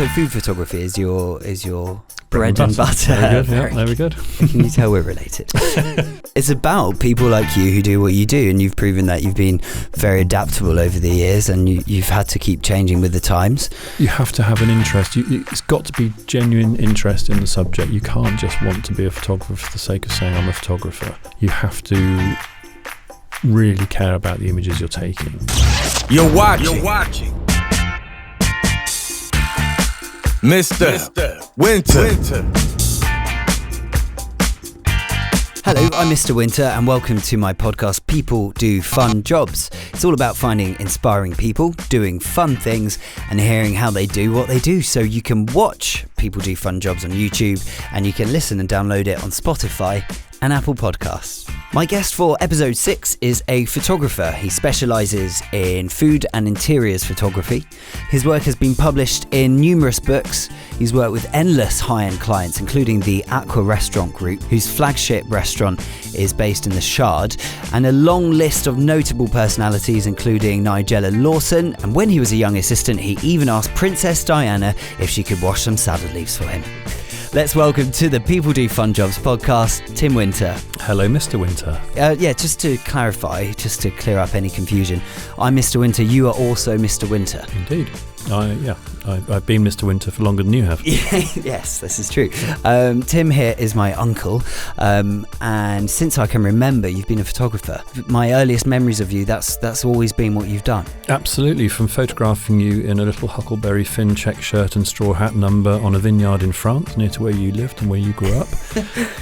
So food photography is your bread and butter. Very good. Yeah, very good. Can you tell we're related? It's about people like you who do what you do, and you've proven that you've been very adaptable over the years, and you've had to keep changing with the times. You have to have an interest. It's got to be genuine interest in the subject. You can't just want to be a photographer for the sake of saying I'm a photographer. You have to really care about the images you're taking. You're watching. Mr. Winter. Hello, I'm Mr. Winter, and welcome to my podcast, People Do Fun Jobs. It's all about finding inspiring people, doing fun things, and hearing how they do what they do. So you can watch People Do Fun Jobs on YouTube, and you can listen and download it on Spotify and Apple Podcasts. My guest for episode 6 is a photographer. He specialises in food and interiors photography. His work has been published in numerous books. He's worked with endless high-end clients, including the Aqua Restaurant Group, whose flagship restaurant is based in the Shard, and a long list of notable personalities, including Nigella Lawson. And when he was a young assistant, he even asked Princess Diana if she could wash some salad leaves for him. Let's welcome to the People Do Fun Jobs podcast, Tim Winter. Hello, Mr. Winter. Just to clarify, just to clear up any confusion, I'm Mr. Winter, you are also Mr. Winter. Indeed. I've been Mr. Winter for longer than you have. Yes, this is true. Tim here is my uncle, and since I can remember, you've been a photographer. My earliest memories of you, that's always been what you've done. Absolutely, from photographing you in a little Huckleberry Finn check shirt and straw hat number on a vineyard in France, near to where you lived and where you grew up,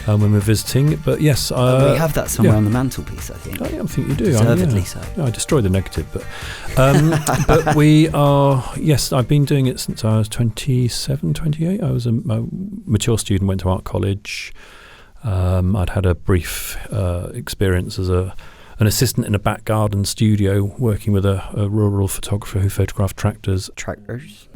when we're visiting. But yes, we have that somewhere on the mantelpiece, I think. I think you do. Deservedly so. I destroyed the negative, but but we are. Yes, I've been doing it since I was 27, 28. I was a mature student, went to art college. I'd had a brief experience as an assistant in a back garden studio working with a rural photographer who photographed tractors.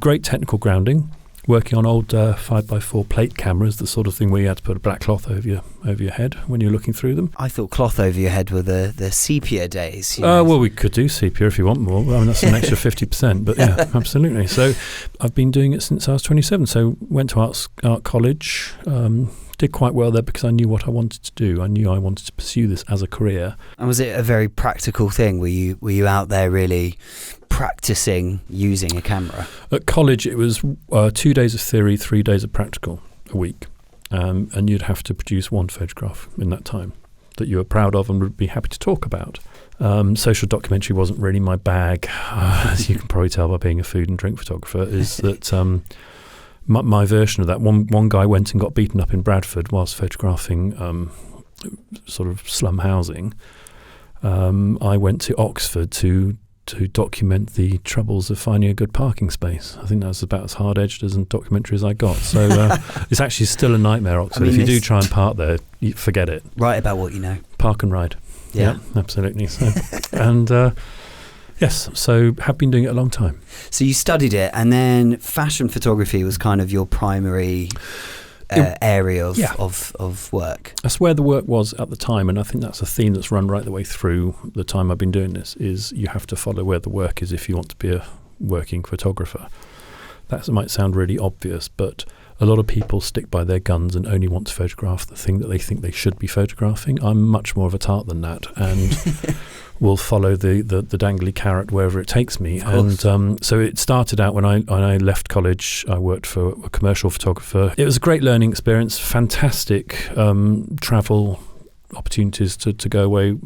Great technical grounding, working on old 5x4 plate cameras, the sort of thing where you had to put a black cloth over your head when you're looking through them. I thought cloth over your head were the sepia days. Well, we could do sepia if you want more. I mean, that's an extra 50%, but yeah, absolutely. So I've been doing it since I was 27. So went to art college, did quite well there because I knew what I wanted to do. I knew I wanted to pursue this as a career. And was it a very practical thing? Were you out there really practicing using a camera? At college, it was 2 days of theory, 3 days of practical a week. And you'd have to produce one photograph in that time that you were proud of and would be happy to talk about. Social documentary wasn't really my bag, as you can probably tell by being a food and drink photographer, is that my version of that, one guy went and got beaten up in Bradford whilst photographing sort of slum housing. I went to Oxford to document the troubles of finding a good parking space. I think that's about as hard-edged as a documentary as I got. So it's actually still a nightmare, Oxford. If you do try and park there, you forget it. Write about what you know. Park and ride. Yeah, absolutely. So, and yes, so have been doing it a long time. So you studied it, and then fashion photography was kind of your primary area of work. That's where the work was at the time, and I think that's a theme that's run right the way through the time I've been doing this, is you have to follow where the work is if you want to be a working photographer. That might sound really obvious, but a lot of people stick by their guns and only want to photograph the thing that they think they should be photographing. I'm much more of a tart than that, and will follow the dangly carrot wherever it takes me. And so it started out when I left college. I worked for a commercial photographer. It was a great learning experience, fantastic travel opportunities to go away,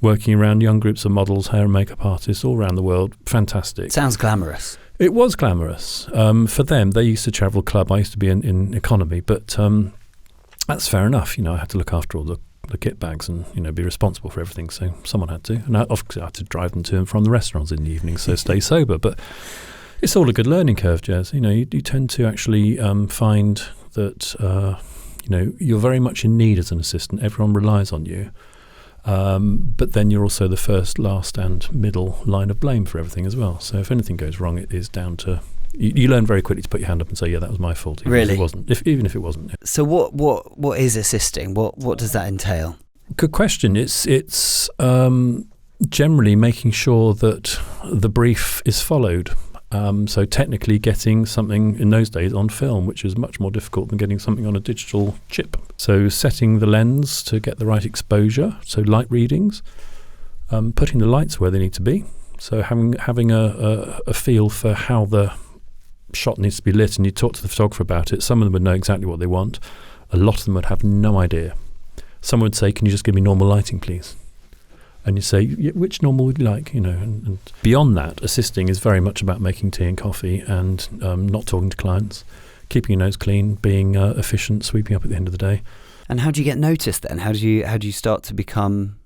working around young groups of models, hair and makeup artists all around the world. Fantastic. Sounds glamorous. It was glamorous. For them, they used to travel club. I used to be in economy, but that's fair enough. I had to look after all the kit bags and be responsible for everything, so someone had to, and I had to drive them to and from the restaurants in the evening, so stay sober. But it's all a good learning curve, Jez. You tend to actually find that you're very much in need as an assistant. Everyone relies on you, but then you're also the first, last and middle line of blame for everything as well. So if anything goes wrong, it is down to you learn very quickly to put your hand up and say, yeah, that was my fault. Really? Even if it wasn't. So what is assisting? What does that entail? Good question. It's generally making sure that the brief is followed. So technically getting something in those days on film, which is much more difficult than getting something on a digital chip. So setting the lens to get the right exposure, so light readings, putting the lights where they need to be. So having a feel for how the shot needs to be lit, and you talk to the photographer about it. Some of them would know exactly what they want. A lot of them would have no idea. Some would say, "Can you just give me normal lighting, please?" And you say, "Which normal would you like?" And beyond that, assisting is very much about making tea and coffee and not talking to clients, keeping your nose clean, being efficient, sweeping up at the end of the day. And how do you get noticed then? How do you start to become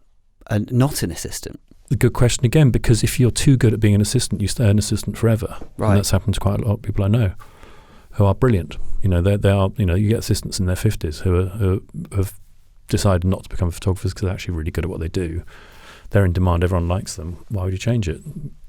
not an assistant? A good question again, because if you're too good at being an assistant, you stay an assistant forever. Right. And that's happened to quite a lot of people I know who are brilliant. They are. You get assistants in their 50s who have decided not to become photographers because they're actually really good at what they do. They're in demand. Everyone likes them. Why would you change it?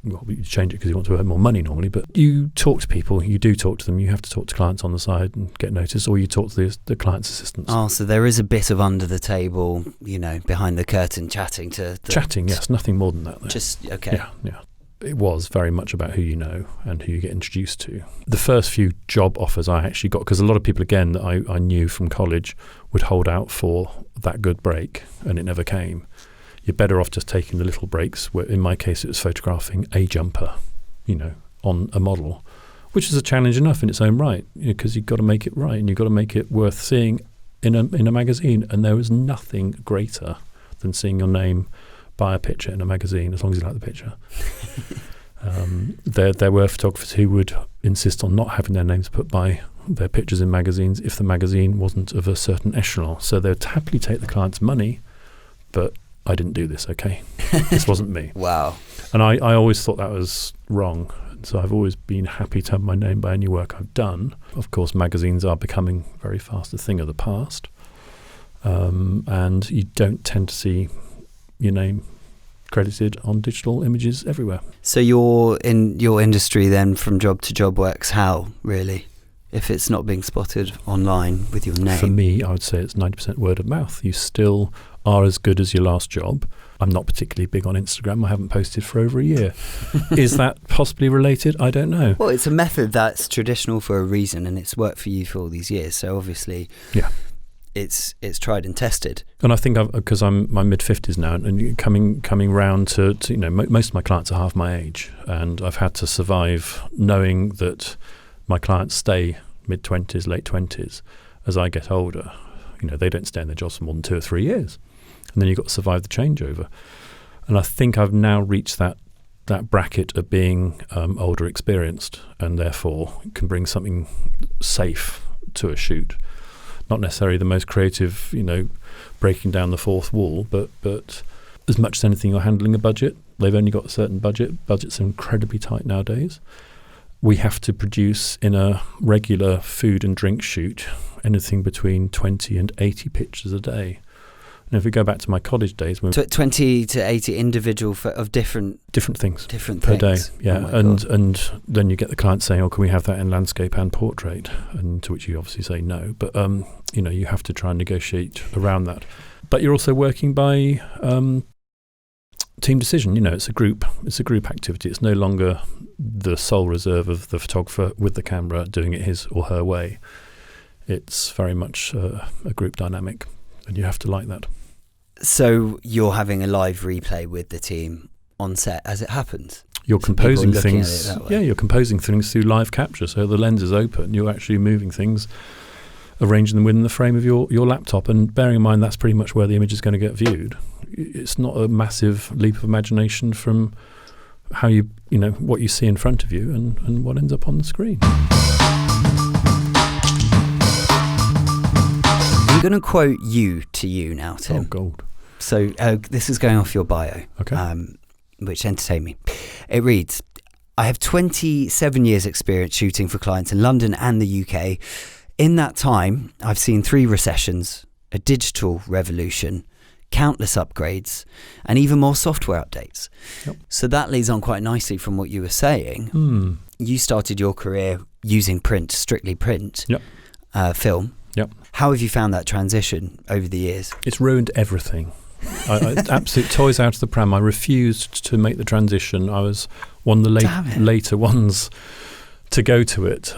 Well, you change it because you want to earn more money normally. But you talk to people. You do talk to them. You have to talk to clients on the side and get noticed, or you talk to the client's assistants. Oh, so there is a bit of under the table, behind the curtain, chatting to... Chatting, yes. Nothing more than that, though. Just, okay. Yeah. It was very much about who you know and who you get introduced to. The first few job offers I actually got, because a lot of people, again, that I knew from college would hold out for that good break, and it never came. You're better off just taking the little breaks, where in my case it was photographing a jumper, on a model, which is a challenge enough in its own right, because you've got to make it right and you've got to make it worth seeing in a magazine. And there is nothing greater than seeing your name by a picture in a magazine, as long as you like the picture. There were photographers who would insist on not having their names put by their pictures in magazines if the magazine wasn't of a certain echelon. So they would happily take the client's money, but I didn't do this, okay? This wasn't me. Wow. And I always thought that was wrong. So I've always been happy to have my name by any work I've done. Of course, magazines are becoming very fast a thing of the past. And you don't tend to see your name credited on digital images everywhere. So you're in your industry then, from job to job, works how, really? If it's not being spotted online with your name? For me, I would say it's 90% word of mouth. You still are as good as your last job. I'm not particularly big on Instagram. I haven't posted for over a year. Is that possibly related? I don't know. Well, it's a method that's traditional for a reason, and it's worked for you for all these years. So obviously, yeah, it's tried and tested. And I think because I'm my mid-50s now, and coming round to most of my clients are half my age, and I've had to survive knowing that my clients stay mid-20s, late 20s. As I get older, they don't stay in their jobs for more than 2 or 3 years. And then you've got to survive the changeover. And I think I've now reached that bracket of being older, experienced, and therefore can bring something safe to a shoot. Not necessarily the most creative, breaking down the fourth wall, but as much as anything, you're handling a budget. They've only got a certain budget. Budgets are incredibly tight nowadays. We have to produce in a regular food and drink shoot anything between 20 and 80 pictures a day. And if we go back to my college days, 20 to 80 individual of different things per day, yeah. Oh and then you get the client saying, "Oh, can we have that in landscape and portrait?" And to which you obviously say no. But you have to try and negotiate around that. But you're also working by team decision. It's a group activity. It's no longer the sole reserve of the photographer with the camera doing it his or her way. It's very much a group dynamic, and you have to like that. So you're having a live replay with the team on set as it happens? You're composing things. Yeah, you're composing things through live capture. So the lens is open. You're actually moving things, arranging them within the frame of your laptop, and bearing in mind that's pretty much where the image is going to get viewed. It's not a massive leap of imagination from how what you see in front of you and what ends up on the screen. I'm going to quote you to you now, Tim. Oh, gold. So this is going off your bio, okay. Which entertained me. It reads, "I have 27 years experience shooting for clients in London and the UK. In that time, I've seen 3 recessions, a digital revolution, countless upgrades, and even more software updates." Yep. So that leads on quite nicely from what you were saying. You started your career using print, strictly print, yep. Film. Yep. How have you found that transition over the years? It's ruined everything. Absolute toys out of the pram. I refused to make the transition. I was one of the later ones to go to it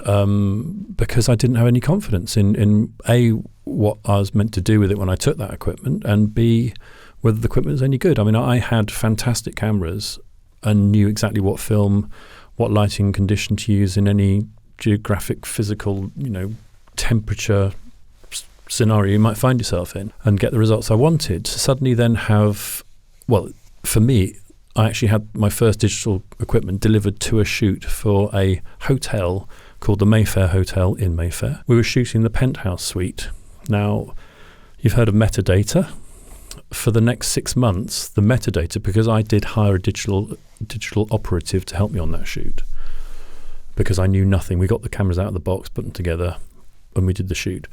because I didn't have any confidence in A, what I was meant to do with it when I took that equipment, and B, whether the equipment was any good. I mean, I had fantastic cameras and knew exactly what film, what lighting condition to use in any geographic, physical, temperature scenario you might find yourself in, and get the results I wanted. To suddenly then have, for me, I actually had my first digital equipment delivered to a shoot for a hotel called the Mayfair Hotel in Mayfair. We were shooting the penthouse suite. Now, you've heard of metadata. For the next 6 months, the metadata, because I did hire a digital operative to help me on that shoot, because I knew nothing. We got the cameras out of the box, put them together, and we did the shoot.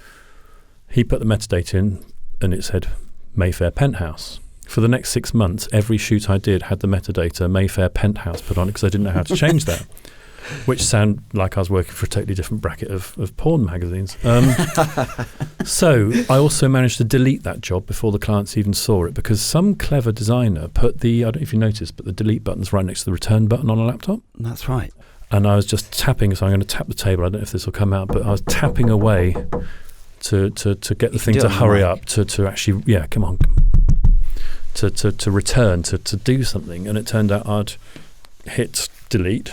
He put the metadata in, and it said Mayfair Penthouse. For the next 6 months, every shoot I did had the metadata Mayfair Penthouse put on it, because I didn't know how to change that, which sounded like I was working for a totally different bracket of porn magazines. So I also managed to delete that job before the clients even saw it, because some clever designer put I don't know if you noticed, but the delete button's right next to the return button on a laptop. That's right. And I was just tapping, so I'm going to tap the table. I don't know if this will come out, but I was tapping away to get the thing to hurry up, to actually, come on, to return, to do something. And it turned out I'd hit delete,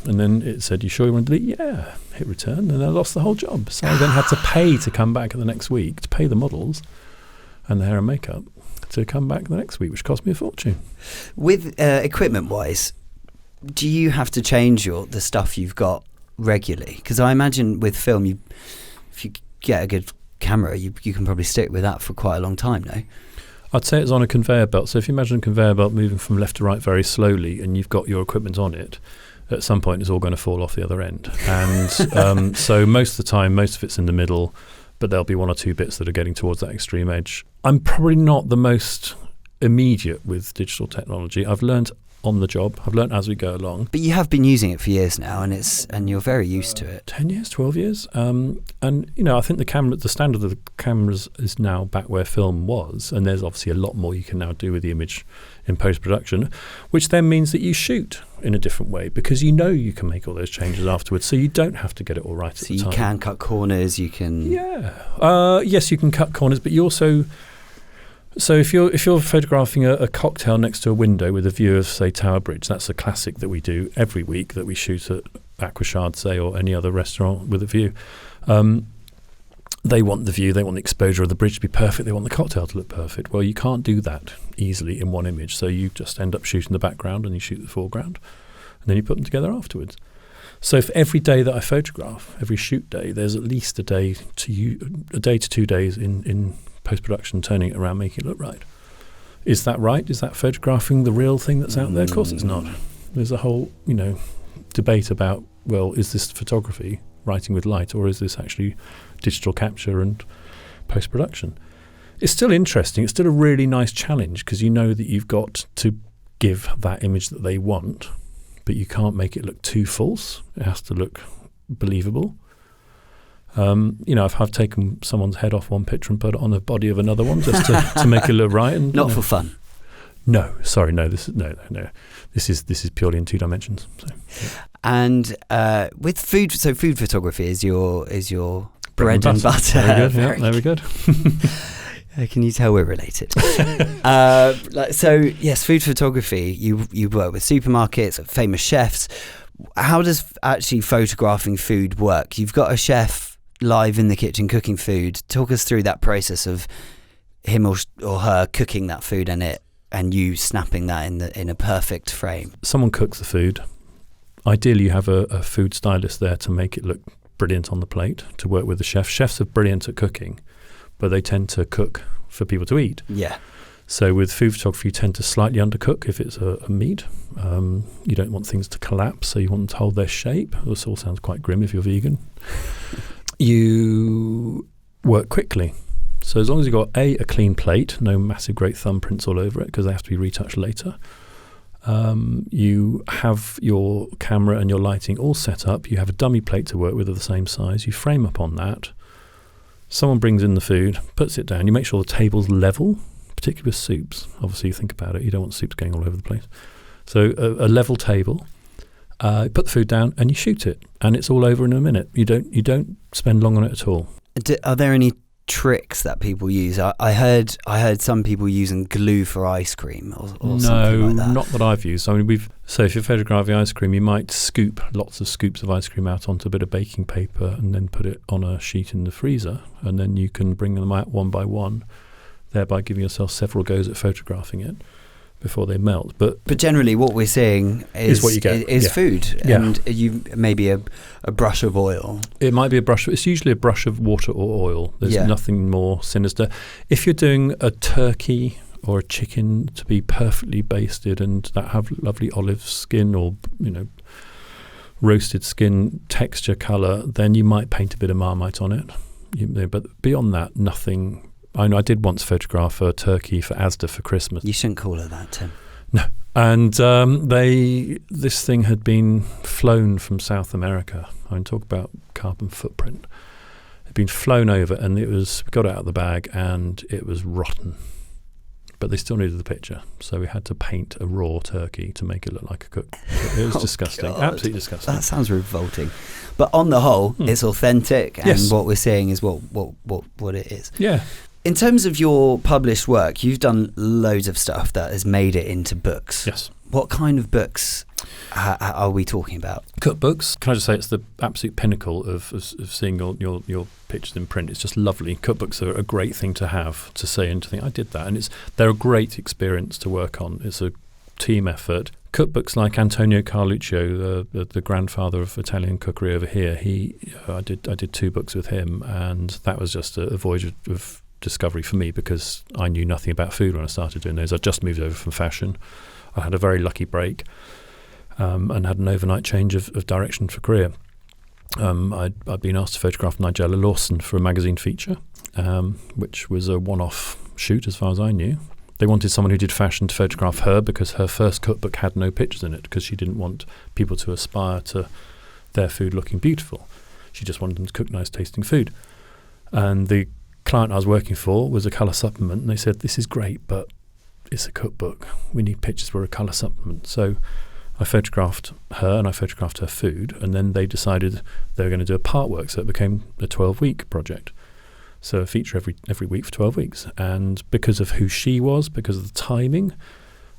and then it said, "You sure you want to delete?" Yeah. Hit return, and I lost the whole job. So I then had to pay to come back the next week, to pay the models and the hair and makeup to come back the next week, which cost me a fortune. With equipment-wise, do you have to change the stuff you've got regularly? Because I imagine with film, if you get a good camera, you can probably stick with that for quite a long time, no? I'd say it's on a conveyor belt. So if you imagine a conveyor belt moving from left to right very slowly, and you've got your equipment on it, at some point it's all going to fall off the other end. And so most of the time, most of it's in the middle, but there'll be one or two bits that are getting towards that extreme edge. I'm probably not the most immediate with digital technology. I've learned on the job. I've learned as we go along. But you have been using it for years now, and you're very used to it. 10 years, 12 years. And, I think the standard of the cameras is now back where film was, and there's obviously a lot more you can now do with the image in post-production, which then means that you shoot in a different way, because you can make all those changes afterwards, so you don't have to get it all right at the time. So you can cut corners, you can... Yeah. Yes, you can cut corners, but you also... So if you're photographing a cocktail next to a window with a view of, say, Tower Bridge, that's a classic that we do every week, that we shoot at Aquashard, say, or any other restaurant with a view. They want the view, they want the exposure of the bridge to be perfect, they want the cocktail to look perfect. Well, you can't do that easily in one image, so you just end up shooting the background and you shoot the foreground, and then you put them together afterwards. So for every day that I photograph, every shoot day, there's at least a day to 2 days in post-production, turning it around, making it look right. Is that right? Is that photographing the real thing that's out there? Of course it's not. There's a whole, debate about, well, is this photography, writing with light, or is this actually digital capture and post-production? It's still interesting. It's still a really nice challenge, because you know that you've got to give that image that they want, but you can't make it look too false. It has to look believable. I've taken someone's head off one picture and put it on the body of another one just to make it look right. And, not for fun. No, sorry, no. This is purely in 2 dimensions. So, yeah. And with food, so food photography is your bread and butter. Very good. Very good. Can you tell we're related? So yes, food photography. You work with supermarkets, famous chefs. How does actually photographing food work? You've got a chef live in the kitchen cooking food. Talk us through that process of him or her cooking that food and you snapping that in a perfect frame. Someone cooks the food. Ideally, you have a food stylist there to make it look brilliant on the plate, to work with the chef. Chefs are brilliant at cooking, but they tend to cook for people to eat. Yeah. So with food photography, you tend to slightly undercook if it's a meat. You don't want things to collapse, so you want them to hold their shape. This all sounds quite grim if you're vegan. You work quickly. So as long as you've got a clean plate, no massive great thumbprints all over it, because they have to be retouched later. You have your camera and your lighting all set up. You have a dummy plate to work with of the same size. You frame up on that. Someone brings in the food, puts it down. You make sure the table's level, particularly with soups. Obviously, you think about it, you don't want soups going all over the place. So a level table, put the food down and you shoot it, and it's all over in a minute. You don't spend long on it at all. Are there any tricks that people use? I heard some people using glue for ice cream or something like that. Not that I've used. I mean, so if you're photographing ice cream, you might scoop lots of scoops of ice cream out onto a bit of baking paper and then put it on a sheet in the freezer, and then you can bring them out one by one, thereby giving yourself several goes at photographing it before they melt. But generally what we're seeing is what you get. Is food, and you maybe a brush of oil. It might be a brush. It's usually a brush of water or oil. There's nothing more sinister. If you're doing a turkey or a chicken to be perfectly basted and that have lovely olive skin or roasted skin texture colour, then you might paint a bit of Marmite on it. But beyond that, nothing. I know I did once photograph a turkey for Asda for Christmas. You shouldn't call it that, Tim. No. And this thing had been flown from South America. I mean, talk about carbon footprint. It had been flown over, and we got it out of the bag, and it was rotten. But they still needed the picture, so we had to paint a raw turkey to make it look like a cooked. It was disgusting, God. Absolutely disgusting. That sounds revolting. But on the whole, it's authentic, and what we're seeing is what it is. Yeah. In terms of your published work, you've done loads of stuff that has made it into books. Yes. What kind of books are we talking about? Cookbooks. Can I just say it's the absolute pinnacle of seeing your pictures in print. It's just lovely. Cookbooks are a great thing to have, to say and to think, I did that. And they're a great experience to work on. It's a team effort. Cookbooks like Antonio Carluccio, the grandfather of Italian cookery over here, I did 2 books with him, and that was just a voyage of discovery for me, because I knew nothing about food when I started doing those. I just moved over from fashion. I had a very lucky break and had an overnight change of direction for career. I'd been asked to photograph Nigella Lawson for a magazine feature, which was a one-off shoot as far as I knew. They wanted someone who did fashion to photograph her because her first cookbook had no pictures in it, because she didn't want people to aspire to their food looking beautiful. She just wanted them to cook nice tasting food. And the client I was working for was a colour supplement, and they said, this is great, but it's a cookbook. We need pictures for a colour supplement. So I photographed her and I photographed her food, and then they decided they were going to do a part work, so it became a 12-week project. So a feature every week for 12 weeks. And because of who she was, because of the timing,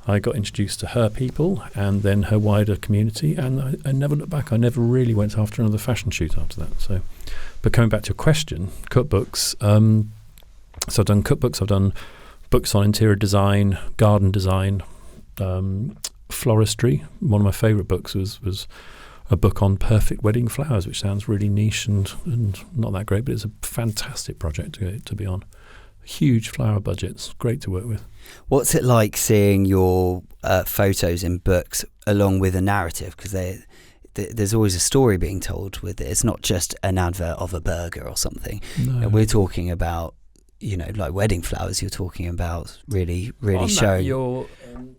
I got introduced to her people and then her wider community, and I never looked back. I never really went after another fashion shoot after that. So, but coming back to your question, cookbooks. So I've done cookbooks. I've done books on interior design, garden design, floristry. One of my favourite books was a book on perfect wedding flowers, which sounds really niche and not that great, but it's a fantastic project to be on. Huge flower budgets, great to work with. What's it like seeing your photos in books along with a narrative? Because there's always a story being told with it. It's not just an advert of a burger or something. No. We're talking about, like wedding flowers. You're talking about really showing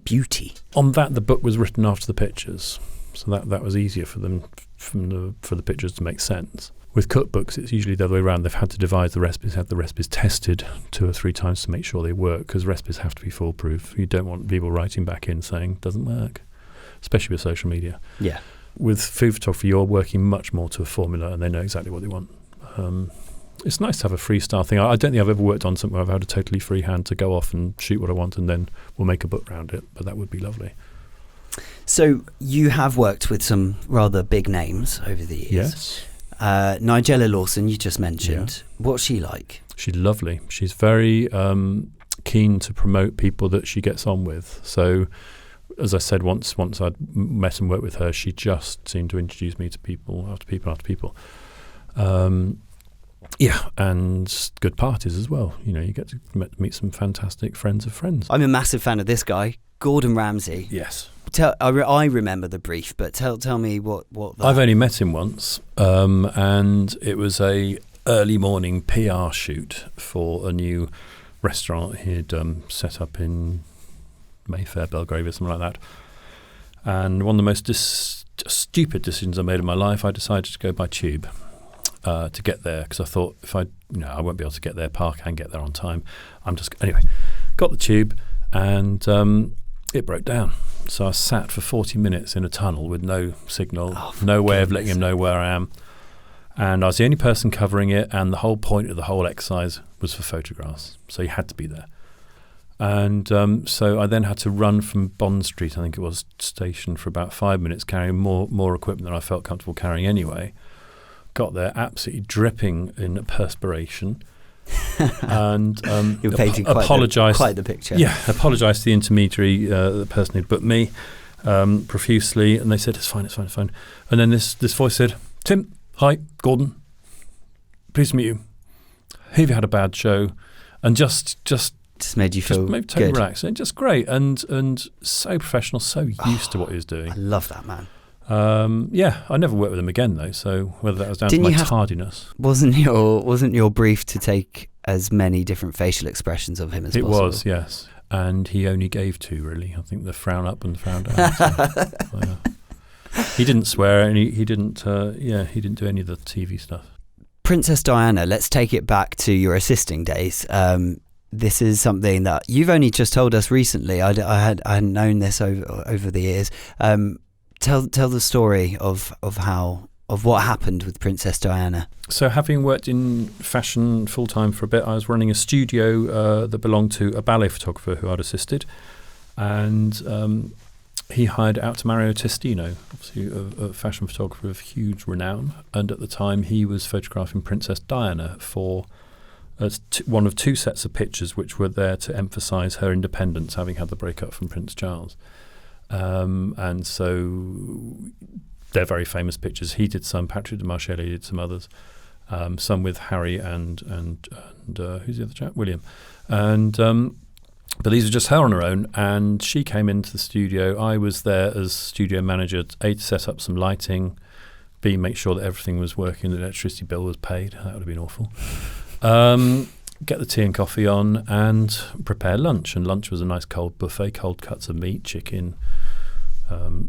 beauty. On that, the book was written after the pictures, so that was easier for them for the pictures to make sense. With cookbooks, it's usually the other way around. They've had to devise the recipes, have the recipes tested 2 or 3 times to make sure they work, because recipes have to be foolproof. You don't want people writing back in saying doesn't work, especially with social media. Yeah. With food photography, you're working much more to a formula, and they know exactly what they want. It's nice to have a freestyle thing. I don't think I've ever worked on something where I've had a totally free hand to go off and shoot what I want, and then we'll make a book around it, but that would be lovely. So you have worked with some rather big names over the years. Yes. Nigella Lawson, you just mentioned. Yeah. What's she like? She's lovely. She's very keen to promote people that she gets on with. So, as I said, once I'd met and worked with her, she just seemed to introduce me to people after people after people. And good parties as well. You get to meet some fantastic friends of friends. I'm a massive fan of this guy, Gordon Ramsay. Yes. I remember the brief, but tell me what I've only met him once, and it was a early morning PR shoot for a new restaurant he'd set up in Mayfair, Belgravia, something like that. And one of the most stupid decisions I made in my life, I decided to go by tube to get there, because I thought I won't be able to get there, park and get there on time. Anyway, got the tube, and it broke down. So I sat for 40 minutes in a tunnel with no signal, no way of letting him know where I am. And I was the only person covering it, and the whole point of the whole exercise was for photographs. So you had to be there. And so I then had to run from Bond Street, I think it was, station for about 5 minutes, carrying more equipment than I felt comfortable carrying anyway. Got there absolutely dripping in perspiration. And apologised. Quite the picture. Yeah, apologised to the intermediary, the person who'd booked me, profusely, and they said, it's fine. And then this voice said, Tim, hi, Gordon, pleased to meet you. Have you had a bad show? And just made you feel made me totally good. relaxed. And just great, and so professional, so used to what he was doing. I love that, man. I never worked with him again though, so whether that was down to my tardiness. Wasn't your brief to take as many different facial expressions of him as possible? It was, yes. And he only gave 2, really. I think the frown up and the frown down. He didn't swear, and he didn't do any of the TV stuff. Princess Diana, let's take it back to your assisting days. This is something that you've only just told us recently. I hadn't known this over the years. Tell the story of what happened with Princess Diana. So, having worked in fashion full time for a bit, I was running a studio that belonged to a ballet photographer who I'd assisted, and he hired out to Mario Testino, obviously a fashion photographer of huge renown. And at the time, he was photographing Princess Diana for one of 2 sets of pictures, which were there to emphasise her independence, having had the breakup from Prince Charles. And so they're very famous pictures. He did some, Patrick de Marchelli did some others, some with Harry and who's the other chap? William. And but these were just her on her own, and she came into the studio. I was there as studio manager, A, to set up some lighting, B, make sure that everything was working, the electricity bill was paid. That would have been awful. Get the tea and coffee on and prepare lunch. And lunch was a nice cold buffet, cold cuts of meat, chicken,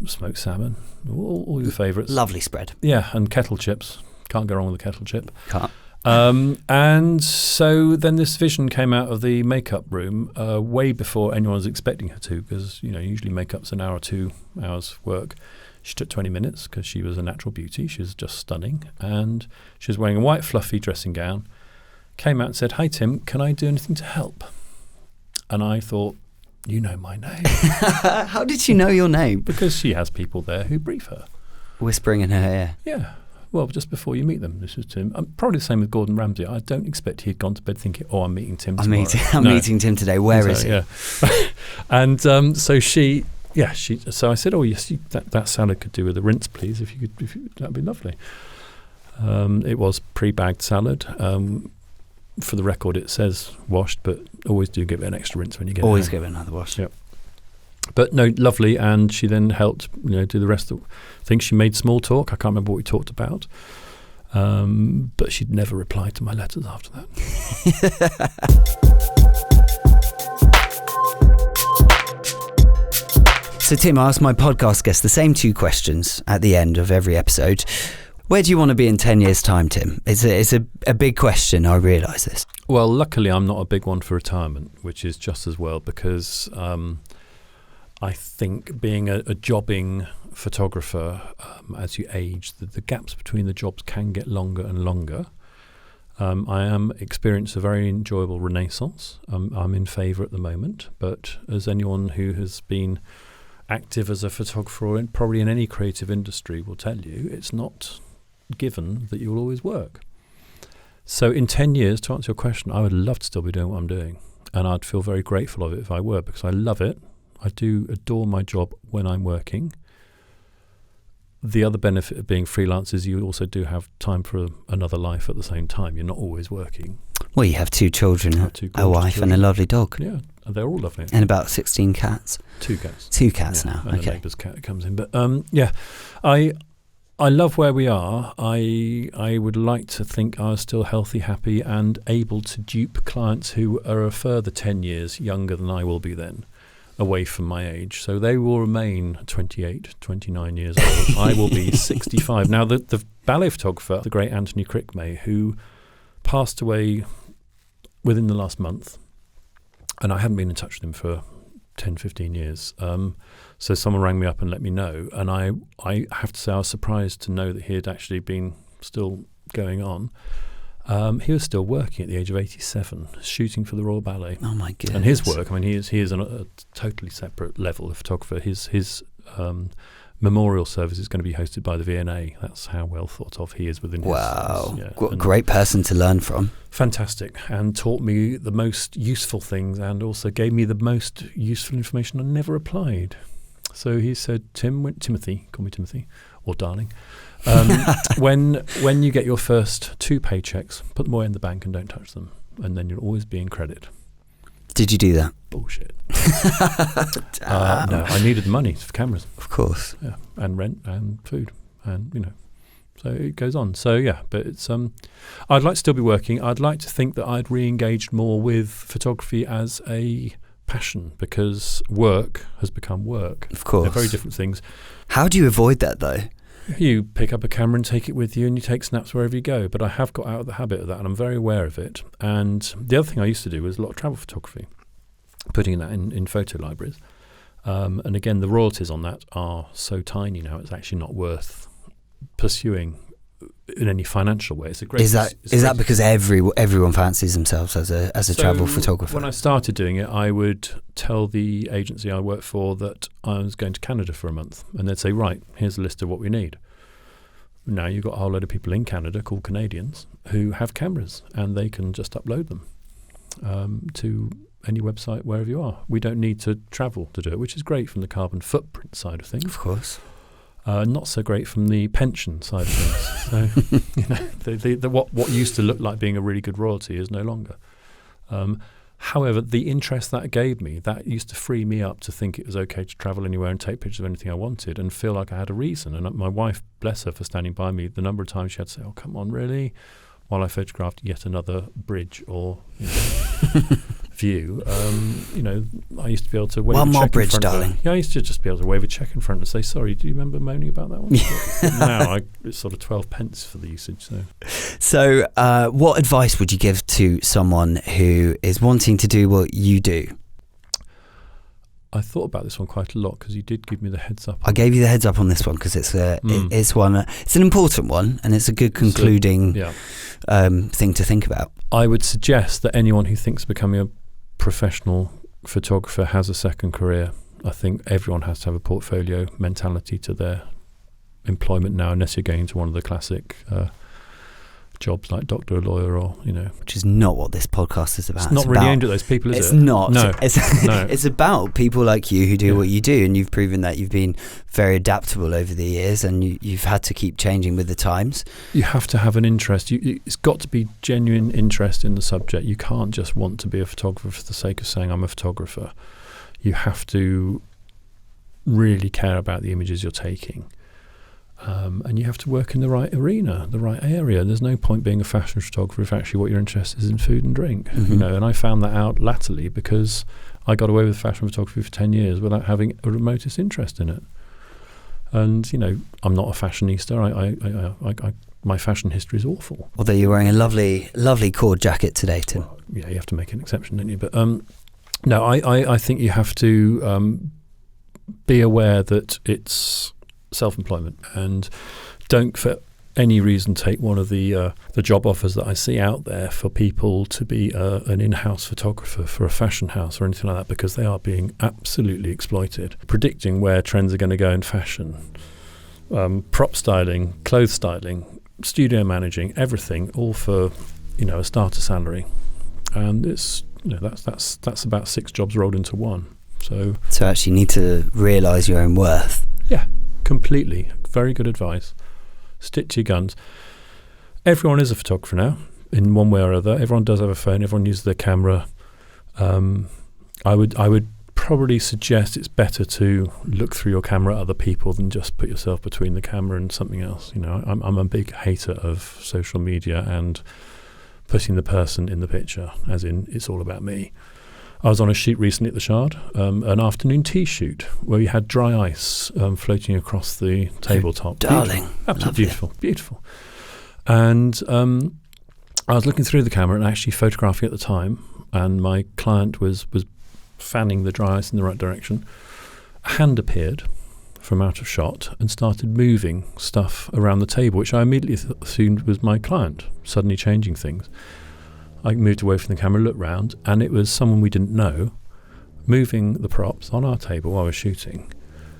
smoked salmon, all your favourites. Lovely spread. Yeah, and kettle chips. Can't go wrong with a kettle chip. Can't. And so then this vision came out of the makeup room way before anyone was expecting her to, because usually makeup's an hour or 2 hours work. She took 20 minutes because she was a natural beauty. She was just stunning, and she was wearing a white fluffy dressing gown. Came out and said, "Hi Tim, can I do anything to help?" And I thought, you know my name. How did she know your name? Because she has people there who brief her. Whispering in her ear. Yeah. Well, just before you meet them, this is Tim. Probably the same with Gordon Ramsay. I don't expect he'd gone to bed thinking, I'm meeting Tim tomorrow. I'm meeting Tim today. Where is he? Yeah. And so so I said, yes, that salad could do with a rinse, please. If you could, that'd be lovely. It was pre-bagged salad. For the record, it says washed, but always do give it an extra rinse when you get it. Always give it another wash. Yep. But no, lovely, and she then helped do the rest of the things. She made small talk. I can't remember what we talked about, but she'd never replied to my letters after that. So Tim, I asked my podcast guests the same 2 questions at the end of every episode. Where do you want to be in 10 years' time, Tim? It's a big question, I realise this. Well, luckily I'm not a big one for retirement, which is just as well, because I think being a jobbing photographer, as you age, the gaps between the jobs can get longer and longer. I am experiencing a very enjoyable renaissance. I'm in favour at the moment, but as anyone who has been active as a photographer, or probably in any creative industry, will tell you, it's not given that you'll always work. So in 10 years, to answer your question, I would love to still be doing what I'm doing, and I'd feel very grateful of it if I were, because I love it. I do adore my job when I'm working. The other benefit of being freelance is you also do have time for another life at the same time. You're not always working. Well, you have 2 children, a wife children. And a lovely dog. Yeah, and they're all lovely. And about 16 cats. 2 cats. 2 cats now, and okay. a neighbour's cat comes in. But I love where we are. I would like to think I was still healthy, happy, and able to dupe clients who are a further 10 years younger than I will be then, away from my age. So they will remain 28, 29 years old. I will be 65. Now, the ballet photographer, the great Anthony Crickmay, who passed away within the last month, and I hadn't been in touch with him for 10, 15 years. So someone rang me up and let me know, and I have to say I was surprised to know that he had actually been still going on. He was still working at the age of 87, shooting for the Royal Ballet. Oh my goodness! And his work, I mean, he is on a totally separate level of photographer. His memorial service is going to be hosted by the V&A. That's how well thought of he is within his Wow. yeah. Great person to learn from. Fantastic. And taught me the most useful things, and also gave me the most useful information I never applied. So he said, Timothy, call me Timothy, or darling, when you get your first 2 paychecks, put them away in the bank and don't touch them, and then you'll always be in credit. Did you do that? Bullshit. No, I needed the money for cameras. Of course. Yeah, and rent and food, and so it goes on. So yeah, but it's I'd like to still be working. I'd like to think that I'd re-engaged more with photography as a passion, because work has become work. Of course. They're very different things. How do you avoid that though? You pick up a camera and take it with you, and you take snaps wherever you go. But I have got out of the habit of that, and I'm very aware of it. And the other thing I used to do was a lot of travel photography, putting that in photo libraries. And again, the royalties on that are so tiny now; it's actually not worth pursuing in any financial way. It's a great. Is that because everyone fancies themselves as a travel photographer? When I started doing it, I would tell the agency I worked for that I was going to Canada for a month, and they'd say, right, here's a list of what we need. Now you've got a whole load of people in Canada called Canadians who have cameras, and they can just upload them to any website wherever you are. We don't need to travel to do it, which is great from the carbon footprint side of things. Of course. Not so great from the pension side of things. So, what used to look like being a really good royalty is no longer. However, the interest that gave me, that used to free me up to think it was okay to travel anywhere and take pictures of anything I wanted and feel like I had a reason. And my wife, bless her for standing by me, the number of times she had to say, "Oh, come on, really?" while I photographed yet another bridge or view. I used to be able to wave one a more check bridge, in front darling. of her. Yeah, I used to just be able to wave a check in front and say, "Sorry, do you remember moaning about that one?" Now it's sort of 12 pence for the usage. So what advice would you give to someone who is wanting to do what you do? I thought about this one quite a lot because you did give me the heads up. I gave you the heads up on this one because it's it's an important one, and it's a good concluding thing to think about. I would suggest that anyone who thinks becoming a professional photographer has a second career. I think everyone has to have a portfolio mentality to their employment now, unless you're going to one of the classic jobs like doctor or lawyer or which is not what this podcast is about. It's not really aimed at those people, is it? It's not. No. It's about people like you who do what you do, and you've proven that you've been very adaptable over the years, and you've had to keep changing with the times. You have to have an interest. It's got to be genuine interest in the subject. You can't just want to be a photographer for the sake of saying I'm a photographer. You have to really care about the images you're taking. And you have to work in the right arena, the right area. There's no point being a fashion photographer if actually what your interest is in food and drink. Mm-hmm. And I found that out latterly because I got away with fashion photography for 10 years without having a remotest interest in it. And I'm not a fashionista. I my fashion history is awful. Although you're wearing a lovely cord jacket today, Tim. Well, you have to make an exception, don't you? But no, I think you have to be aware that it's self-employment, and don't for any reason take one of the job offers that I see out there for people to be an in-house photographer for a fashion house or anything like that, because they are being absolutely exploited. Predicting where trends are going to go in fashion, prop styling, clothes styling, studio managing, everything, all for a starter salary, and it's that's about 6 jobs rolled into one. So actually, you need to realise your own worth. Yeah. Completely. Very good advice. Stick to your guns. Everyone is a photographer now, in one way or other. Everyone does have a phone. Everyone uses their camera. I would probably suggest it's better to look through your camera at other people than just put yourself between the camera and something else. I'm a big hater of social media and putting the person in the picture, as in it's all about me. I was on a shoot recently at the Shard, an afternoon tea shoot where we had dry ice floating across the tabletop. Darling. Beautiful. Absolutely beautiful. And I was looking through the camera and actually photographing at the time, and my client was fanning the dry ice in the right direction. A hand appeared from out of shot and started moving stuff around the table, which I immediately assumed was my client suddenly changing things. I moved away from the camera, looked round, and it was someone we didn't know moving the props on our table while I was shooting.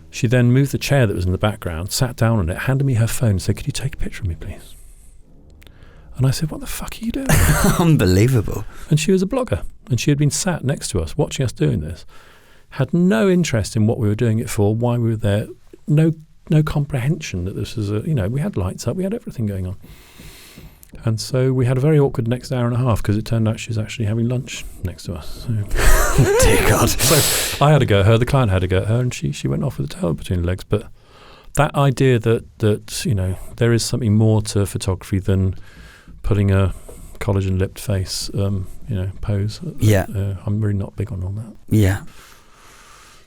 She then moved the chair that was in the background, sat down on it, handed me her phone and said, "Could you take a picture of me, please?" And I said, "What the fuck are you doing?" Unbelievable. And she was a blogger, and she had been sat next to us watching us doing this, had no interest in what we were doing it for, why we were there, no comprehension that this was we had lights up, we had everything going on. And so we had a very awkward next hour and a half because it turned out she was actually having lunch next to us. So. Dear God. So I had to go at her, the client had to go at her, and she went off with a tail between her legs. But that idea that there is something more to photography than putting a collagen-lipped face, pose. Yeah. I'm really not big on all that. Yeah.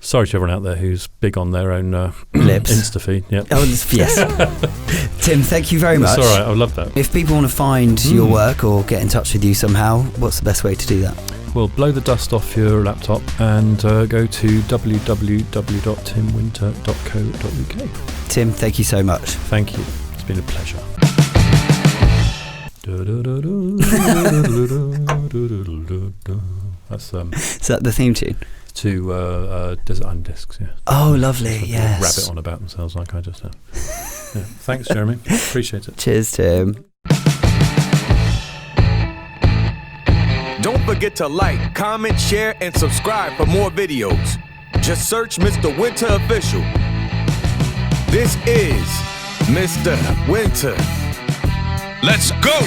Sorry to everyone out there who's big on their own lips. Insta feed. Yeah. Oh, yes. Tim, thank you very much. It's all right. I love that. If people want to find your work or get in touch with you somehow, what's the best way to do that? Well, blow the dust off your laptop and go to www.timwinter.co.uk. Tim, thank you so much. Thank you. It's been a pleasure. That's Is that the theme tune? To Desert Island Discs, yeah. Oh, lovely, yes. Rabbit on about themselves like I just have. Yeah. Thanks, Jeremy. Appreciate it. Cheers, Tim. Don't forget to like, comment, share, and subscribe for more videos. Just search Mr. Winter Official. This is Mr. Winter. Let's go!